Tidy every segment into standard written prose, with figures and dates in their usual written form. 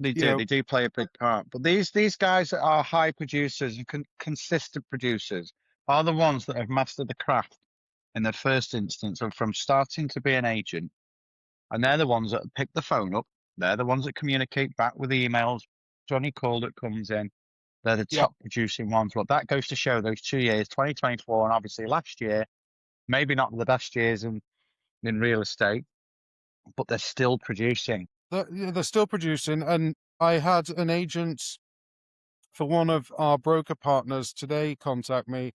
They you do. know, They do play a big part. But these guys that are high producers and consistent producers are the ones that have mastered the craft in the first instance of from starting to be an agent. And they're the ones that pick the phone up. They're the ones that communicate back with emails, Johnny call that comes in. They're the yeah. top producing ones. But that goes to show those 2 years, 2024 and obviously last year, maybe not the best years in real estate, but they're still producing. They're still producing. And I had an agent for one of our broker partners today contact me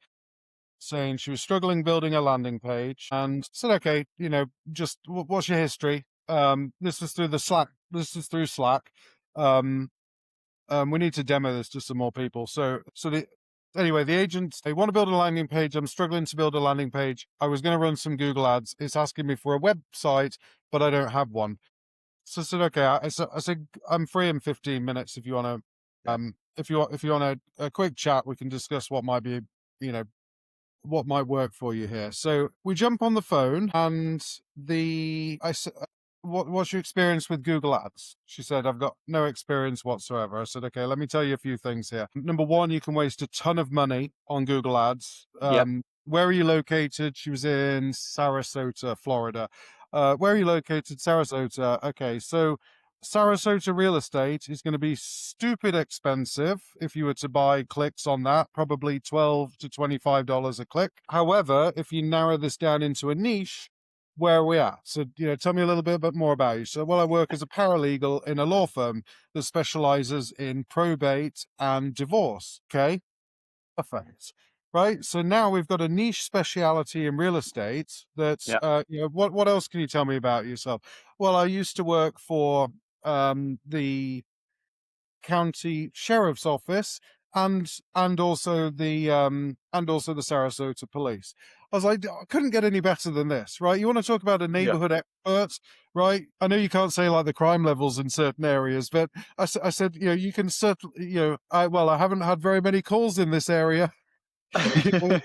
saying she was struggling building a landing page and said, okay, just what's your history? This is through the Slack. This is through Slack. Um, we need to demo this to some more people. Anyway, the agents, they want to build a landing page. I'm struggling to build a landing page. I was going to run some Google ads. It's asking me for a website, but I don't have one. So I said, okay. I said, I'm free in 15 minutes. If you want to, Yeah. if you want a quick chat, we can discuss what might be, you know, what might work for you here. So we jump on the phone and I said, what's your experience with Google Ads? She said, I've got no experience whatsoever. I said, okay, let me tell you a few things here. Number one, you can waste a ton of money on Google Ads. Yep. Where are you located? She was in Sarasota, Florida. Where are you located? Sarasota. Okay, so Sarasota real estate is going to be stupid expensive if you were to buy clicks on that, probably $12 to $25 a click. However, if you narrow this down into a niche, where are we at? So, tell me a little bit more about you. So, well, I work as a paralegal in a law firm that specializes in probate and divorce. Okay, perfect. Right. So now we've got a niche speciality in real estate that, Yep. what else can you tell me about yourself? Well, I used to work for the county sheriff's office and also the Sarasota police. I was like, I couldn't get any better than this, right? You want to talk about a Yeah. neighborhood expert, right? I know you can't say like the crime levels in certain areas, but I said, you can certainly, I haven't had very many calls in this area. um,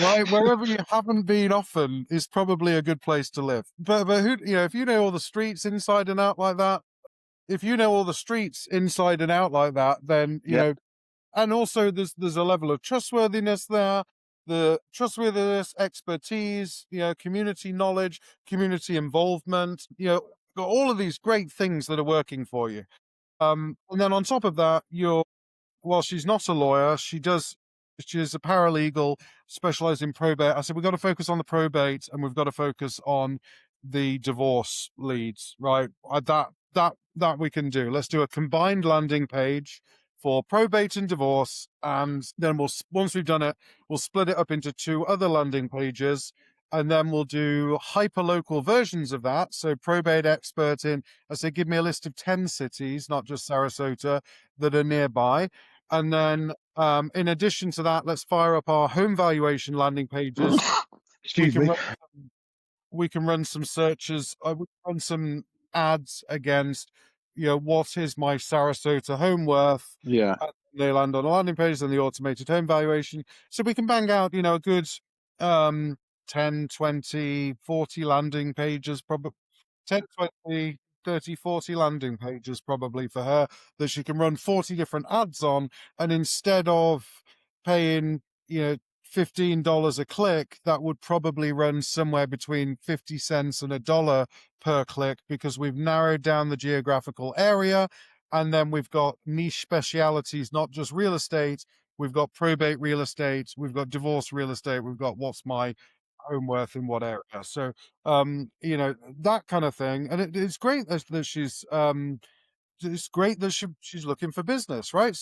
right, wherever you haven't been often is probably a good place to live. But who, if you know all the streets inside and out like that, if you know all the streets inside and out like that, then Yep. and also there's a level of trustworthiness there, the trustworthiness, expertise, community knowledge, community involvement, got all of these great things that are working for you. And then on top of that, while she's not a lawyer, she's a paralegal specialized in probate. I said, we've got to focus on the probate and we've got to focus on the divorce leads, right? That we can do. Let's do a combined landing page for probate and divorce. And then once we've done it, we'll split it up into two other landing pages. And then we'll do hyper-local versions of that. So probate expert I say, give me a list of 10 cities, not just Sarasota, that are nearby. And then, in addition to that, let's fire up our home valuation landing pages. We Excuse can me. run, we can run some searches. We can run some ads against, what is my Sarasota home worth? Yeah. And they land on a landing page and the automated home valuation. So we can bang out, a good 10, 20, 40 landing pages, probably 10, 20, 30, 40 landing pages probably for her that she can run 40 different ads on. And instead of paying, $15 a click, that would probably run somewhere between 50 cents and $1 per click because we've narrowed down the geographical area. And then we've got niche specialities, not just real estate. We've got probate real estate. We've got divorce real estate. We've got what's my home worth in what area. So, that kind of thing. And it's great that she's, it's great that she's looking for business, right?